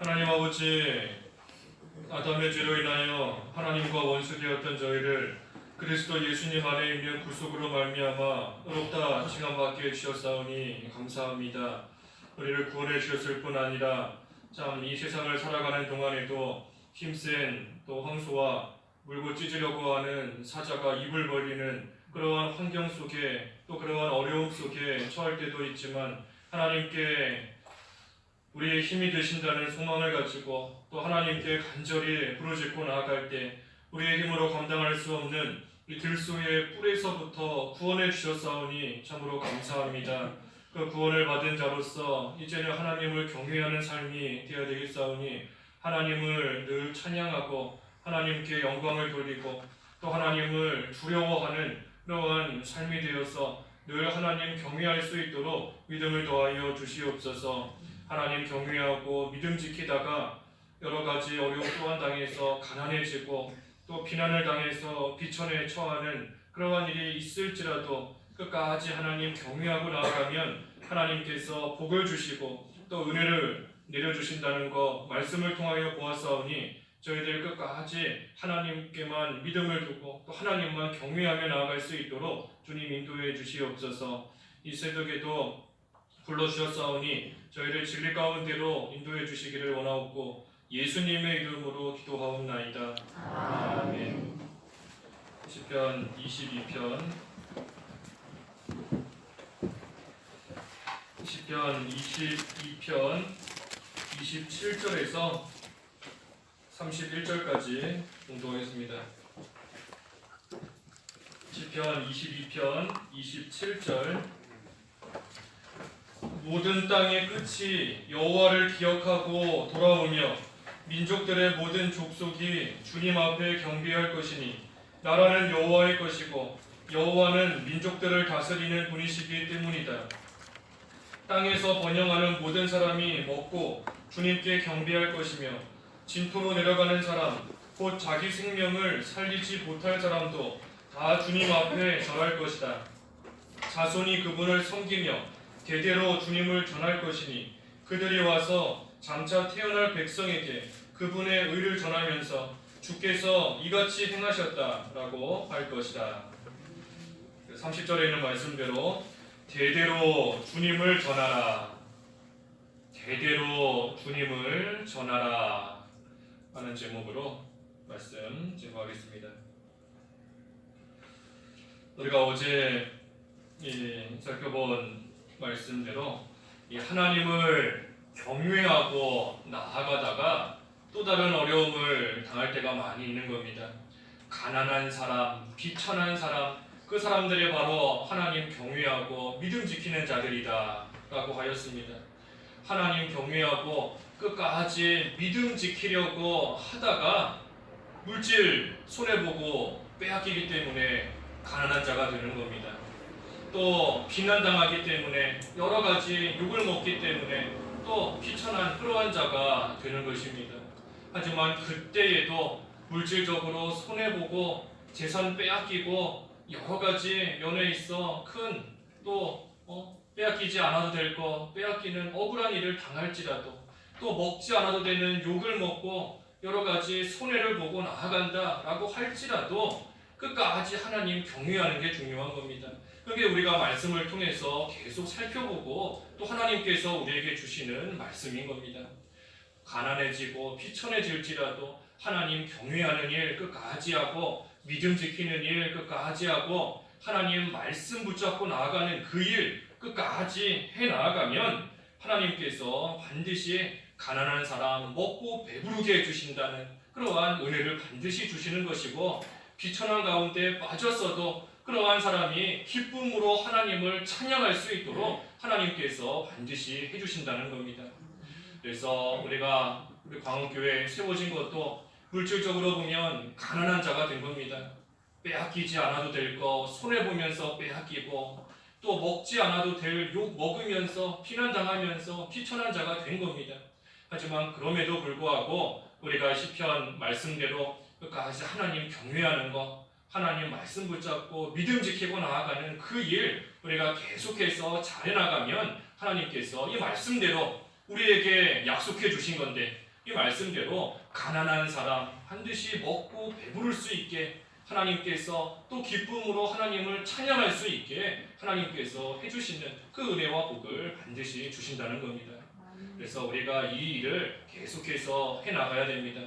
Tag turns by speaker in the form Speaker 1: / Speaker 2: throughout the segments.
Speaker 1: 하나님 아버지, 아담의 죄로 인하여 하나님과 원수되었던 저희를 그리스도 예수님 안에 있는 구속으로 말미암아 의롭다 칭함받게 해주셨사오니 감사합니다. 우리를 구원해 주셨을 뿐 아니라 참 이 세상을 살아가는 동안에도 힘센 또 황소와 물고 찢으려고 하는 사자가 입을 벌리는 그러한 환경 속에 또 그러한 어려움 속에 처할 때도 있지만 하나님께 우리의 힘이 되신다는 소망을 가지고 또 하나님께 간절히 부르짖고 나아갈 때 우리의 힘으로 감당할 수 없는 이 들소의 뿔에서부터 구원해 주셨사오니 참으로 감사합니다. 그 구원을 받은 자로서 이제는 하나님을 경외하는 삶이 되어야 되겠사오니 하나님을 늘 찬양하고 하나님께 영광을 돌리고 또 하나님을 두려워하는 그러한 삶이 되어서 늘 하나님 경외할 수 있도록 믿음을 더하여 주시옵소서. 하나님 경외하고 믿음 지키다가 여러 가지 어려움 또한 당해서 가난해지고 또 비난을 당해서 비천에 처하는 그러한 일이 있을지라도 끝까지 하나님 경외하고 나아가면 하나님께서 복을 주시고 또 은혜를 내려주신다는 것 말씀을 통하여 보았사오니 저희들 끝까지 하나님께만 믿음을 두고 또 하나님만 경외하며 나아갈 수 있도록 주님 인도해 주시옵소서. 이 새벽에도 불러주셨사오니 저희를 진리 가운데로 인도해 주시기를 원하옵고 예수님의 이름으로 기도하옵나이다. 아멘. 시편 22편 시편 22편 27절에서 31절까지 공독하겠습니다. 시편 22편 27절 모든 땅의 끝이 여호와를 기억하고 돌아오며 민족들의 모든 족속이 주님 앞에 경배할 것이니 나라는 여호와의 것이고 여호와는 민족들을 다스리는 분이시기 때문이다. 땅에서 번영하는 모든 사람이 먹고 주님께 경배할 것이며 진토로 내려가는 사람 곧 자기 생명을 살리지 못할 사람도 다 주님 앞에 절할 것이다. 자손이 그분을 섬기며 대대로 주님을 전할 것이니 그들이 와서 장차 태어날 백성에게 그분의 의를 전하면서 주께서 이같이 행하셨다라고 할 것이다. 30절에 있는 말씀대로 대대로 주님을 전하라. 대대로 주님을 전하라 하는 제목으로 말씀 제공하겠습니다. 우리가 어제 살펴본 말씀대로 이 하나님을 경외하고 나아가다가 또 다른 어려움을 당할 때가 많이 있는 겁니다. 가난한 사람, 비천한 사람, 그 사람들이 바로 하나님 경외하고 믿음 지키는 자들이다 라고 하였습니다. 하나님 경외하고 끝까지 믿음 지키려고 하다가 물질 손해보고 빼앗기기 때문에 가난한 자가 되는 겁니다. 또 비난당하기 때문에 여러 가지 욕을 먹기 때문에 또 비천한 그러한 자가 되는 것입니다. 하지만 그때에도 물질적으로 손해보고 재산 빼앗기고 여러 가지 면에 있어 큰 또 빼앗기지 않아도 될 거 빼앗기는 억울한 일을 당할지라도 또 먹지 않아도 되는 욕을 먹고 여러 가지 손해를 보고 나아간다라고 할지라도 끝까지 하나님 경외하는 게 중요한 겁니다. 그게 우리가 말씀을 통해서 계속 살펴보고 또 하나님께서 우리에게 주시는 말씀인 겁니다. 가난해지고 비천해질지라도 하나님 경외하는 일 끝까지 하고 믿음 지키는 일 끝까지 하고 하나님 말씀 붙잡고 나아가는 그 일 끝까지 해나가면 하나님께서 반드시 가난한 사람 먹고 배부르게 해주신다는 그러한 은혜를 반드시 주시는 것이고 비천한 가운데 빠졌어도 그러한 사람이 기쁨으로 하나님을 찬양할 수 있도록 하나님께서 반드시 해주신다는 겁니다. 그래서 우리가 우리 광흥교회에 세워진 것도 물질적으로 보면 가난한 자가 된 겁니다. 빼앗기지 않아도 될 거 손해보면서 빼앗기고 또 먹지 않아도 될 욕 먹으면서 비난당하면서 비천한 자가 된 겁니다. 하지만 그럼에도 불구하고 우리가 시편 말씀대로 끝까지 하나님 경외하는 것 하나님 말씀 붙잡고 믿음 지키고 나아가는 그 일 우리가 계속해서 잘해나가면 하나님께서 이 말씀대로 우리에게 약속해 주신 건데 이 말씀대로 가난한 사람 반드시 먹고 배부를 수 있게 하나님께서 또 기쁨으로 하나님을 찬양할 수 있게 하나님께서 해주시는 그 은혜와 복을 반드시 주신다는 겁니다. 그래서 우리가 이 일을 계속해서 해나가야 됩니다.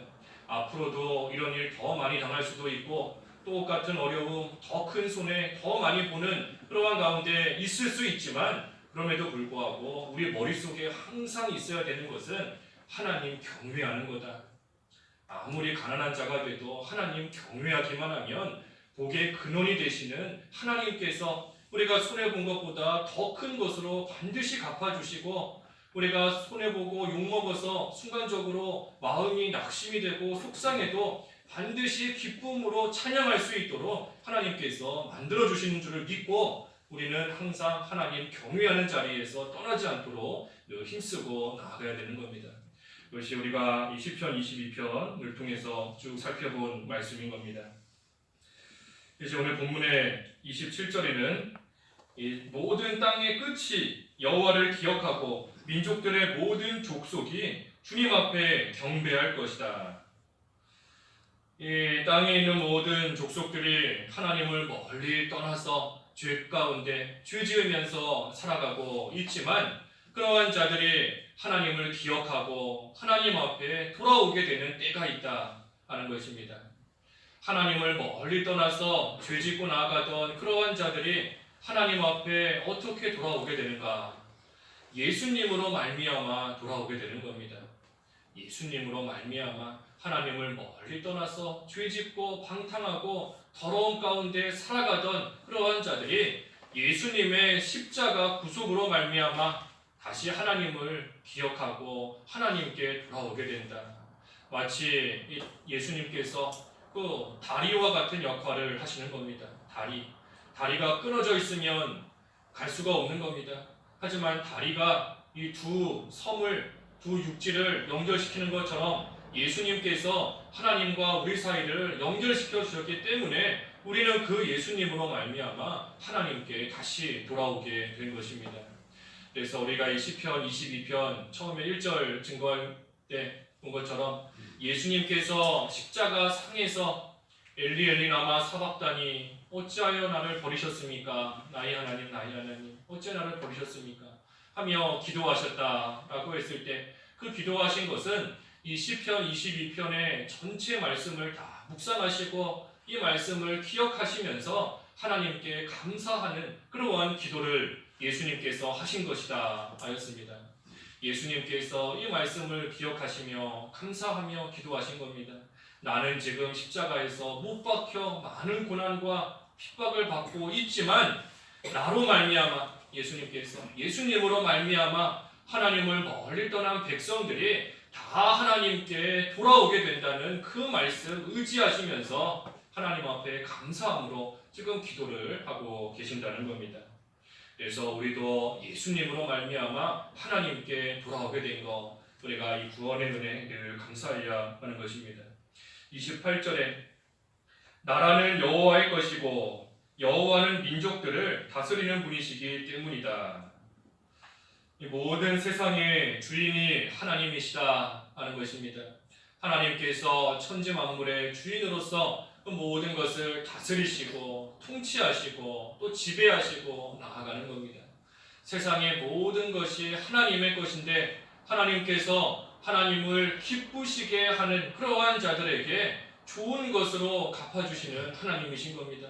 Speaker 1: 앞으로도 이런 일 더 많이 당할 수도 있고 똑같은 어려움, 더 큰 손해, 더 많이 보는 그러한 가운데 있을 수 있지만 그럼에도 불구하고 우리 머릿속에 항상 있어야 되는 것은 하나님 경외하는 거다. 아무리 가난한 자가 돼도 하나님 경외하기만 하면 복의 근원이 되시는 하나님께서 우리가 손해본 것보다 더 큰 것으로 반드시 갚아주시고 우리가 손해보고 욕먹어서 순간적으로 마음이 낙심이 되고 속상해도 반드시 기쁨으로 찬양할 수 있도록 하나님께서 만들어주시는 줄을 믿고 우리는 항상 하나님 경외하는 자리에서 떠나지 않도록 늘 힘쓰고 나아가야 되는 겁니다. 이것이 우리가 이 시편 22편을 통해서 쭉 살펴본 말씀인 겁니다. 이제 오늘 본문의 27절에는 이 모든 땅의 끝이 여호와를 기억하고 민족들의 모든 족속이 주님 앞에 경배할 것이다. 이 땅에 있는 모든 족속들이 하나님을 멀리 떠나서 죄 가운데 죄 지으면서 살아가고 있지만 그러한 자들이 하나님을 기억하고 하나님 앞에 돌아오게 되는 때가 있다 하는 것입니다. 하나님을 멀리 떠나서 죄 짓고 나아가던 그러한 자들이 하나님 앞에 어떻게 돌아오게 되는가? 예수님으로 말미암아 돌아오게 되는 겁니다. 예수님으로 말미암아 하나님을 멀리 떠나서 죄짓고 방탕하고 더러움 가운데 살아가던 그러한 자들이 예수님의 십자가 구속으로 말미암아 다시 하나님을 기억하고 하나님께 돌아오게 된다. 마치 예수님께서 그 다리와 같은 역할을 하시는 겁니다. 다리가 끊어져 있으면 갈 수가 없는 겁니다. 하지만 다리가 이 두 섬을 두 육지를 연결시키는 것처럼 예수님께서 하나님과 우리 사이를 연결시켜 주셨기 때문에 우리는 그 예수님으로 말미암아 하나님께 다시 돌아오게 된 것입니다. 그래서 우리가 이 시편 22편 처음에 1절 증거할 때 본 것처럼 예수님께서 십자가 상에서 엘리 엘리 라마 사박다니 어찌하여 나를 버리셨습니까? 나의 하나님 나의 하나님 어찌 나를 버리셨습니까? 하며 기도하셨다라고 했을 때 그 기도하신 것은 이 시편 22편의 전체 말씀을 다 묵상하시고 이 말씀을 기억하시면서 하나님께 감사하는 그러한 기도를 예수님께서 하신 것이다 하였습니다. 예수님께서 이 말씀을 기억하시며 감사하며 기도하신 겁니다. 나는 지금 십자가에서 못 박혀 많은 고난과 핍박을 받고 있지만 나로 말미암아 예수님으로 말미암아 하나님을 멀리 떠난 백성들이 다 하나님께 돌아오게 된다는 그 말씀 의지하시면서 하나님 앞에 감사함으로 지금 기도를 하고 계신다는 겁니다. 그래서 우리도 예수님으로 말미암아 하나님께 돌아오게 된 것, 우리가 이 구원의 은혜에 늘 감사해야 하는 것입니다. 28절에 나라는 여호와의 것이고 여호와는 민족들을 다스리는 분이시기 때문이다. 이 모든 세상의 주인이 하나님이시다 하는 것입니다. 하나님께서 천지 만물의 주인으로서 그 모든 것을 다스리시고 통치하시고 또 지배하시고 나아가는 겁니다. 세상의 모든 것이 하나님의 것인데 하나님께서 하나님을 기쁘시게 하는 그러한 자들에게 좋은 것으로 갚아주시는 하나님이신 겁니다.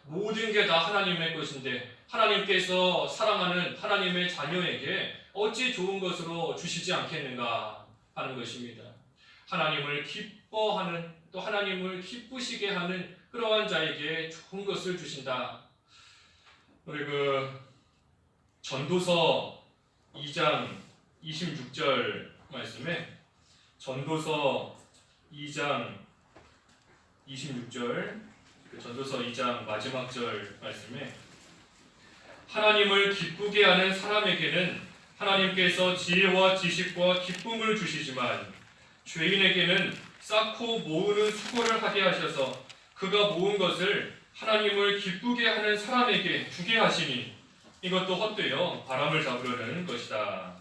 Speaker 1: 모든 게 다 하나님의 것인데 하나님께서 사랑하는 하나님의 자녀에게 어찌 좋은 것으로 주시지 않겠는가 하는 것입니다. 하나님을 기뻐하는 또 하나님을 기쁘시게 하는 그러한 자에게 좋은 것을 주신다. 우리 전도서 2장 26절 말씀에 전도서 2장 26절 전도서 2장 마지막 절 말씀에 하나님을 기쁘게 하는 사람에게는 하나님께서 지혜와 지식과 기쁨을 주시지만 죄인에게는 쌓고 모으는 수고를 하게 하셔서 그가 모은 것을 하나님을 기쁘게 하는 사람에게 주게 하시니 이것도 헛되어 바람을 잡으려는 것이다.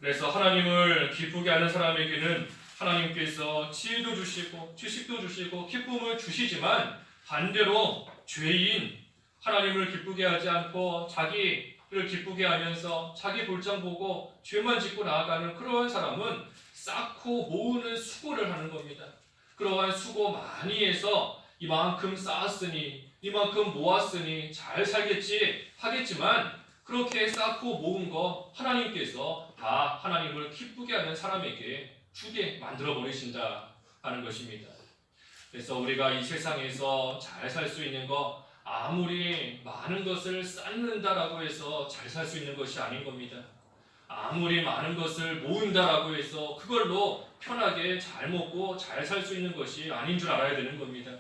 Speaker 1: 그래서 하나님을 기쁘게 하는 사람에게는 하나님께서 지혜도 주시고 지식도 주시고 기쁨을 주시지만 반대로 죄인 하나님을 기쁘게 하지 않고 자기를 기쁘게 하면서 자기 볼장 보고 죄만 짓고 나아가는 그러한 사람은 쌓고 모으는 수고를 하는 겁니다. 그러한 수고 많이 해서 이만큼 쌓았으니 이만큼 모았으니 잘 살겠지 하겠지만 그렇게 쌓고 모은 거 하나님께서 다 하나님을 기쁘게 하는 사람에게 주게 만들어 버리신다 하는 것입니다. 그래서 우리가 이 세상에서 잘 살 수 있는 거 아무리 많은 것을 쌓는다라고 해서 잘 살 수 있는 것이 아닌 겁니다. 아무리 많은 것을 모은다라고 해서 그걸로 편하게 잘 먹고 잘 살 수 있는 것이 아닌 줄 알아야 되는 겁니다.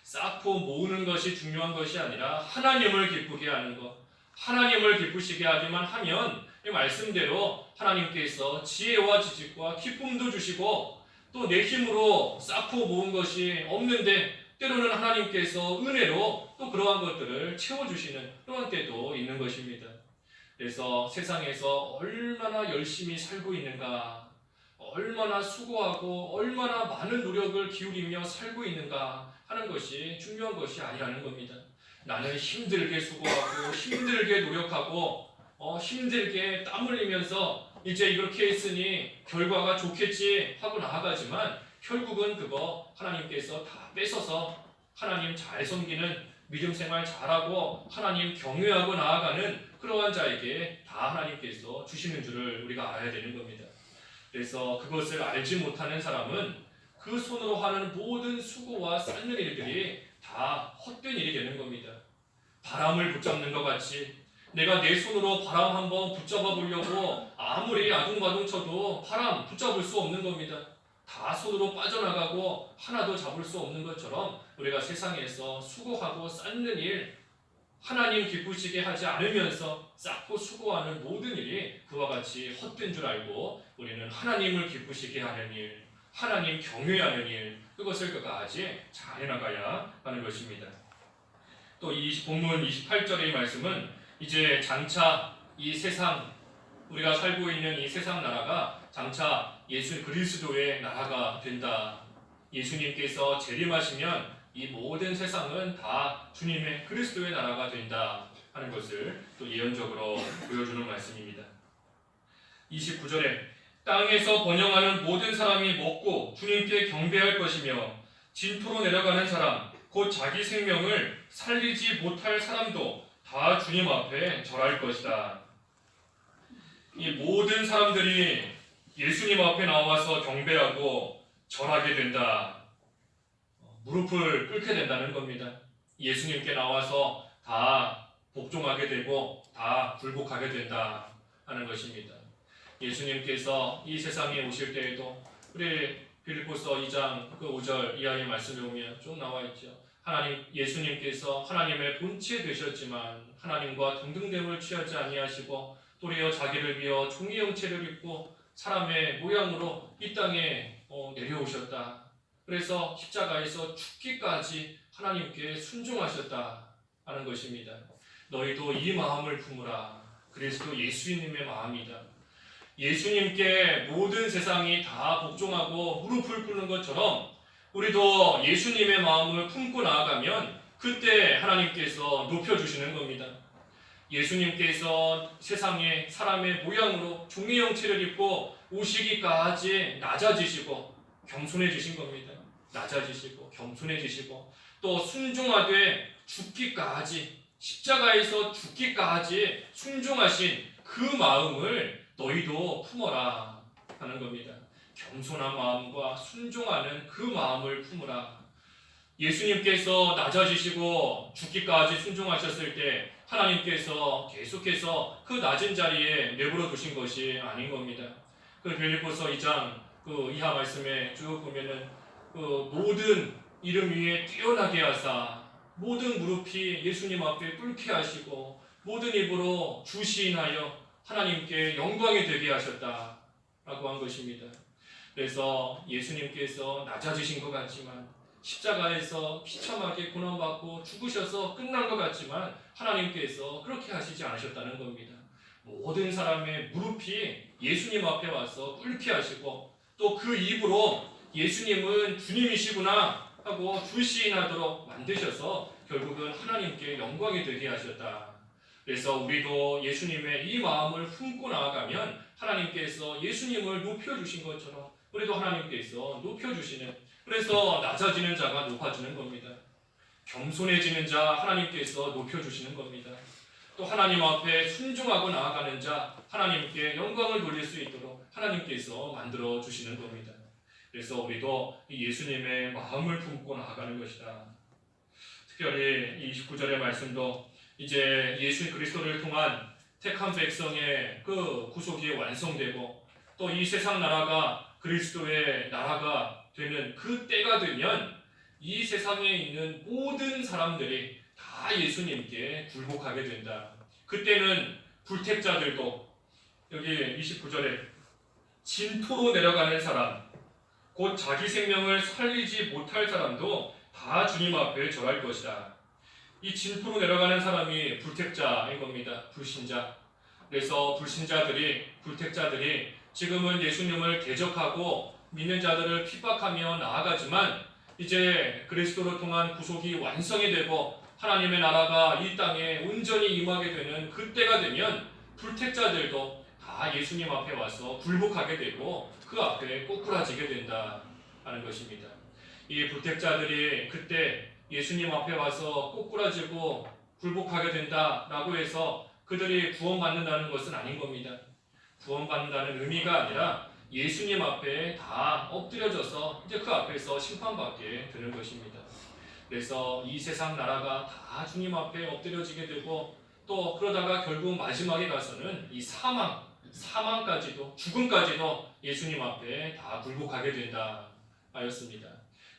Speaker 1: 쌓고 모으는 것이 중요한 것이 아니라 하나님을 기쁘게 하는 것, 하나님을 기쁘시게 하기만 하면 이 말씀대로 하나님께서 지혜와 지식과 기쁨도 주시고 또 내 힘으로 쌓고 모은 것이 없는데 때로는 하나님께서 은혜로 또 그러한 것들을 채워주시는 그런 때도 있는 것입니다. 그래서 세상에서 얼마나 열심히 살고 있는가, 얼마나 수고하고 얼마나 많은 노력을 기울이며 살고 있는가 하는 것이 중요한 것이 아니라는 겁니다. 나는 힘들게 수고하고 힘들게 노력하고 힘들게 땀 흘리면서 이제 이렇게 했으니 결과가 좋겠지 하고 나아가지만 결국은 그거 하나님께서 다 뺏어서 하나님 잘 섬기는 믿음 생활 잘하고 하나님 경외하고 나아가는 그러한 자에게 다 하나님께서 주시는 줄을 우리가 알아야 되는 겁니다. 그래서 그것을 알지 못하는 사람은 그 손으로 하는 모든 수고와 쌓는 일들이 다 헛된 일이 되는 겁니다. 바람을 붙잡는 것 같이 내가 내 손으로 바람 한번 붙잡아 보려고 아무리 아둥바둥 쳐도 바람 붙잡을 수 없는 겁니다. 다 손으로 빠져나가고 하나도 잡을 수 없는 것처럼 우리가 세상에서 수고하고 쌓는 일 하나님 기쁘시게 하지 않으면서 쌓고 수고하는 모든 일이 그와 같이 헛된 줄 알고 우리는 하나님을 기쁘시게 하는 일, 하나님 경외하는 일 그것을 끝까지 잘 해나가야 하는 것입니다. 또 이 본문 28절의 말씀은 이제 장차 이 세상 우리가 살고 있는 이 세상 나라가 장차 예수 그리스도의 나라가 된다. 예수님께서 재림하시면 이 모든 세상은 다 주님의 그리스도의 나라가 된다 하는 것을 또 예언적으로 보여주는 말씀입니다. 29절에 땅에서 번영하는 모든 사람이 먹고 주님께 경배할 것이며 진토로 내려가는 사람 곧 자기 생명을 살리지 못할 사람도 다 주님 앞에 절할 것이다. 이 모든 사람들이 예수님 앞에 나와서 경배하고 절하게 된다. 무릎을 꿇게 된다는 겁니다. 예수님께 나와서 다 복종하게 되고 다 굴복하게 된다 하는 것입니다. 예수님께서 이 세상에 오실 때에도 우리 빌립보서 2장 그 5절 이하의 말씀을 보면 쭉 나와 있죠. 예수님께서 하나님의 본체 되셨지만 하나님과 동등됨을 취하지 아니하시고 도리어 자기를 비어 종의 형체를 입고 사람의 모양으로 이 땅에 내려오셨다. 그래서 십자가에서 죽기까지 하나님께 순종하셨다 하는 것입니다. 너희도 이 마음을 품으라. 그리스도 예수님의 마음이다. 예수님께 모든 세상이 다 복종하고 무릎을 꿇는 것처럼 우리도 예수님의 마음을 품고 나아가면 그때 하나님께서 높여주시는 겁니다. 예수님께서 세상에 사람의 모양으로 종의 형체를 입고 오시기까지 낮아지시고 겸손해지신 겁니다. 낮아지시고 겸손해지시고 또 순종하되 죽기까지 십자가에서 죽기까지 순종하신 그 마음을 너희도 품어라 하는 겁니다. 겸손한 마음과 순종하는 그 마음을 품으라. 예수님께서 낮아지시고 죽기까지 순종하셨을 때 하나님께서 계속해서 그 낮은 자리에 내버려 두신 것이 아닌 겁니다. 그 빌립보서 2장 그 이하 말씀에 쭉 보면은 그 모든 이름 위에 뛰어나게 하사 모든 무릎이 예수님 앞에 꿇게 하시고 모든 입으로 주 시인하여 하나님께 영광이 되게 하셨다라고 한 것입니다. 그래서 예수님께서 낮아지신 것 같지만 십자가에서 비참하게 고난받고 죽으셔서 끝난 것 같지만 하나님께서 그렇게 하시지 않으셨다는 겁니다. 모든 사람의 무릎이 예수님 앞에 와서 꿇게 하시고 또 그 입으로 예수님은 주님이시구나 하고 불시인하도록 만드셔서 결국은 하나님께 영광이 되게 하셨다. 그래서 우리도 예수님의 이 마음을 품고 나아가면 하나님께서 예수님을 높여주신 것처럼 우리도 하나님께서 높여주시는, 그래서 낮아지는 자가 높아지는 겁니다. 겸손해지는 자 하나님께서 높여주시는 겁니다. 또 하나님 앞에 순종하고 나아가는 자 하나님께 영광을 돌릴 수 있도록 하나님께서 만들어 주시는 겁니다. 그래서 우리도 이 예수님의 마음을 품고 나아가는 것이다. 특별히 29절의 말씀도 이제 예수 그리스도를 통한 택한 백성의 그 구속이 완성되고 또 이 세상 나라가 그리스도의 나라가 되는 그 때가 되면 이 세상에 있는 모든 사람들이 다 예수님께 굴복하게 된다. 그때는 불택자들도, 여기 29절에 진토로 내려가는 사람, 곧 자기 생명을 살리지 못할 사람도 다 주님 앞에 절할 것이다. 이 진토로 내려가는 사람이 불택자인 겁니다. 불신자. 그래서 불택자들이 지금은 예수님을 대적하고 믿는 자들을 핍박하며 나아가지만 이제 그리스도를 통한 구속이 완성이 되고 하나님의 나라가 이 땅에 온전히 임하게 되는 그때가 되면 불택자들도 다 예수님 앞에 와서 굴복하게 되고 그 앞에 꼬꾸라지게 된다 하는 것입니다. 이 불택자들이 그때 예수님 앞에 와서 꼬꾸라지고 굴복하게 된다라고 해서 그들이 구원받는다는 것은 아닌 겁니다. 구원받는다는 의미가 아니라 예수님 앞에 다 엎드려져서 이제 그 앞에서 심판받게 되는 것입니다. 그래서 이 세상 나라가 다 주님 앞에 엎드려지게 되고 또 그러다가 결국 마지막에 가서는 이 사망까지도, 죽음까지도 예수님 앞에 다 굴복하게 된다 하였습니다.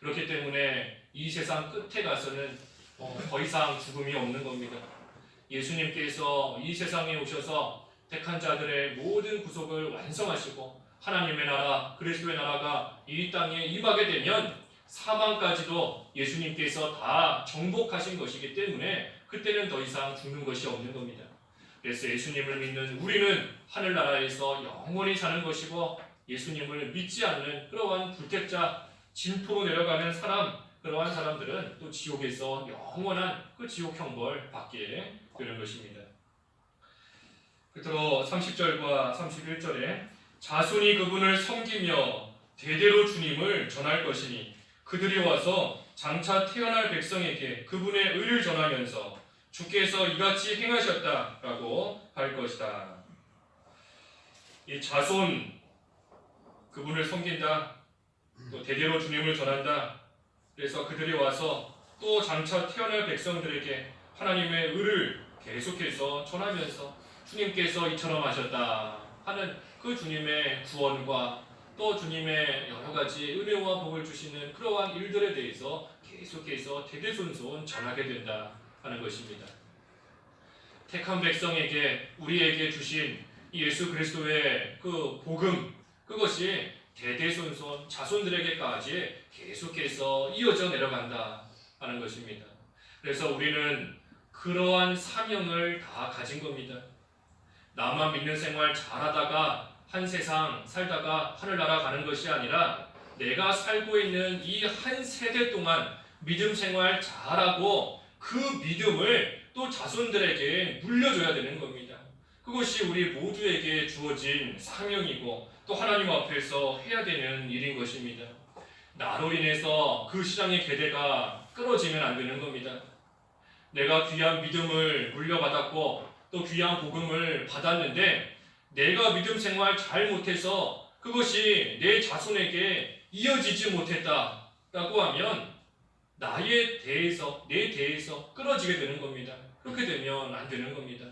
Speaker 1: 그렇기 때문에 이 세상 끝에 가서는 더 이상 죽음이 없는 겁니다. 예수님께서 이 세상에 오셔서 택한 자들의 모든 구속을 완성하시고 하나님의 나라, 그리스도의 나라가 이 땅에 임하게 되면 사망까지도 예수님께서 다 정복하신 것이기 때문에 그때는 더 이상 죽는 것이 없는 겁니다. 그래서 예수님을 믿는 우리는 하늘나라에서 영원히 사는 것이고 예수님을 믿지 않는 그러한 불택자, 진토로 내려가는 사람, 그러한 사람들은 또 지옥에서 영원한 그 지옥 형벌 받게 되는 것입니다. 끝으로 30절과 31절에 자손이 그분을 섬기며 대대로 주님을 전할 것이니 그들이 와서 장차 태어날 백성에게 그분의 의를 전하면서 주께서 이같이 행하셨다라고 할 것이다. 이 자손, 그분을 섬긴다, 또 대대로 주님을 전한다. 그래서 그들이 와서 또 장차 태어날 백성들에게 하나님의 의를 계속해서 전하면서 주님께서 이처럼 하셨다 하는 그 주님의 구원과 또 주님의 여러 가지 은혜와 복을 주시는 그러한 일들에 대해서 계속해서 대대손손 전하게 된다 하는 것입니다. 택한 백성에게, 우리에게 주신 예수 그리스도의 그 복음, 그것이 대대손손 자손들에게까지 계속해서 이어져 내려간다 하는 것입니다. 그래서 우리는 그러한 사명을 다 가진 겁니다. 나만 믿는 생활 잘하다가 한 세상 살다가 하늘나라 가는 것이 아니라 내가 살고 있는 이 한 세대 동안 믿음 생활 잘하고 그 믿음을 또 자손들에게 물려줘야 되는 겁니다. 그것이 우리 모두에게 주어진 사명이고 또 하나님 앞에서 해야 되는 일인 것입니다. 나로 인해서 그 신앙의 계대가 끊어지면 안 되는 겁니다. 내가 귀한 믿음을 물려받았고 또 귀한 복음을 받았는데 내가 믿음 생활 잘 못해서 그것이 내 자손에게 이어지지 못했다라고 하면 내 대에서 끊어지게 되는 겁니다. 그렇게 되면 안 되는 겁니다.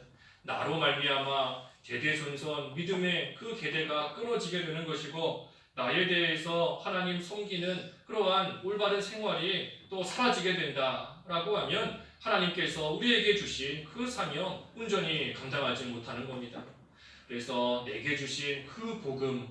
Speaker 1: 나로 말미암아 대대손손 믿음의 그 계대가 끊어지게 되는 것이고 나에 대해서 하나님 섬기는 그러한 올바른 생활이 또 사라지게 된다라고 하면 하나님께서 우리에게 주신 그 사명 온전히 감당하지 못하는 겁니다. 그래서 내게 주신 그 복음,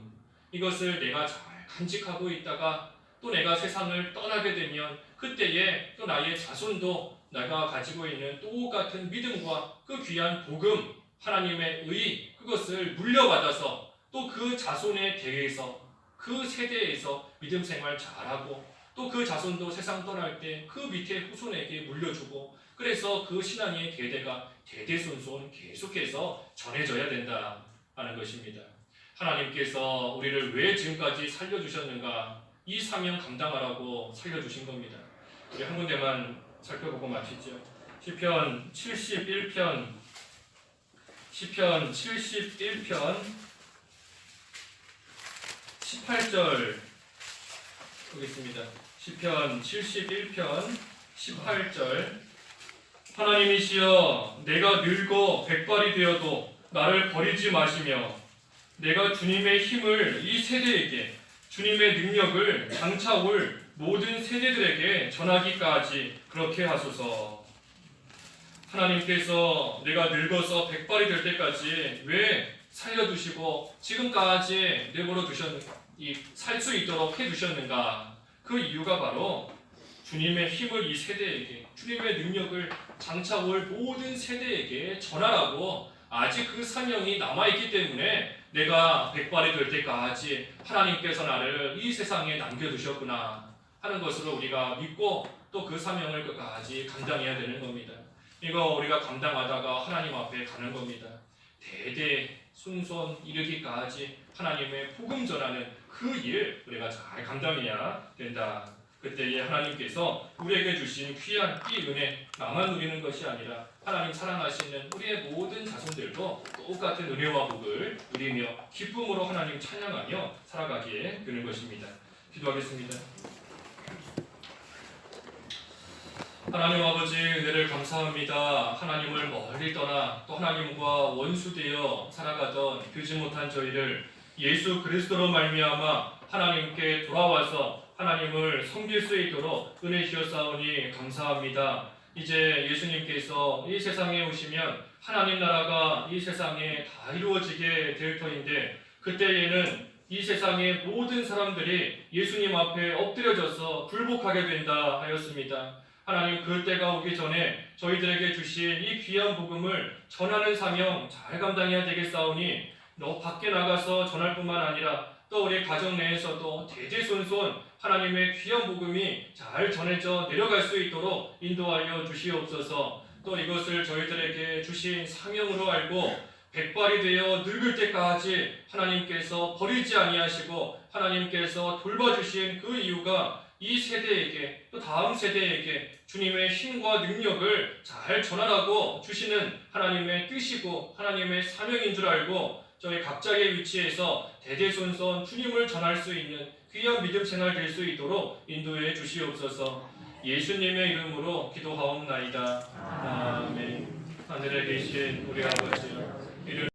Speaker 1: 이것을 내가 잘 간직하고 있다가 또 내가 세상을 떠나게 되면 그때에 또 나의 자손도 내가 가지고 있는 똑같은 믿음과 그 귀한 복음, 하나님의 의 그것을 물려받아서 또 그 자손에 대해서 그 세대에서 믿음 생활 잘하고 또 그 자손도 세상 떠날 때 그 밑에 후손에게 물려주고 그래서 그 신앙의 계대가 대대손손 계속해서 전해져야 된다 하는 것입니다. 하나님께서 우리를 왜 지금까지 살려주셨는가? 이 사명 감당하라고 살려주신 겁니다. 우리 한 군데만 살펴보고 마치죠. 시편 71편 18절 보겠습니다. 시편 71편 18절 하나님이시여 내가 늙어 백발이 되어도 나를 버리지 마시며 내가 주님의 힘을 이 세대에게 주님의 능력을 장차올 모든 세대들에게 전하기까지 그렇게 하소서. 하나님께서 내가 늙어서 백발이 될 때까지 왜 살려두시고 지금까지 내버려 살 수 있도록 해두셨는가? 그 이유가 바로 주님의 힘을 이 세대에게 주님의 능력을 장차올 모든 세대에게 전하라고 아직 그 사명이 남아있기 때문에 내가 백발이 될 때까지 하나님께서 나를 이 세상에 남겨두셨구나 하는 것으로 우리가 믿고 또 그 사명을 끝까지 감당해야 되는 겁니다. 이거 우리가 감당하다가 하나님 앞에 가는 겁니다. 대대 순손 이르기까지 하나님의 복음 전하는 그 일 우리가 잘 감당해야 된다. 그때에 하나님께서 우리에게 주신 귀한 이 은혜 나만 누리는 것이 아니라 하나님 사랑하시는 우리의 모든 자손들도 똑같은 은혜와 복을 누리며 기쁨으로 하나님 찬양하며 살아가기에 되는 것입니다. 기도하겠습니다. 하나님 아버지 은혜를 감사합니다. 하나님을 멀리 떠나 또 하나님과 원수되어 살아가던 되지 못한 저희를 예수 그리스도로 말미암아 하나님께 돌아와서 하나님을 섬길 수 있도록 은혜 주셨사오니 감사합니다. 이제 예수님께서 이 세상에 오시면 하나님 나라가 이 세상에 다 이루어지게 될 터인데 그때에는 이 세상의 모든 사람들이 예수님 앞에 엎드려져서 굴복하게 된다 하였습니다. 하나님 그 때가 오기 전에 저희들에게 주신 이 귀한 복음을 전하는 사명 잘 감당해야 되겠사오니 너 밖에 나가서 전할 뿐만 아니라 또 우리 가정 내에서도 대대손손 하나님의 귀한 복음이 잘 전해져 내려갈 수 있도록 인도하여 주시옵소서. 또 이것을 저희들에게 주신 사명으로 알고 백발이 되어 늙을 때까지 하나님께서 버리지 아니하시고 하나님께서 돌봐주신 그 이유가 이 세대에게 또 다음 세대에게 주님의 힘과 능력을 잘 전하라고 주시는 하나님의 뜻이고 하나님의 사명인 줄 알고 저희 각자의 위치에서 대대손손 주님을 전할 수 있는 귀한 믿음 생활 될 수 있도록 인도해 주시옵소서. 예수님의 이름으로 기도하옵나이다. 아멘. 하늘에 계신 우리 아버지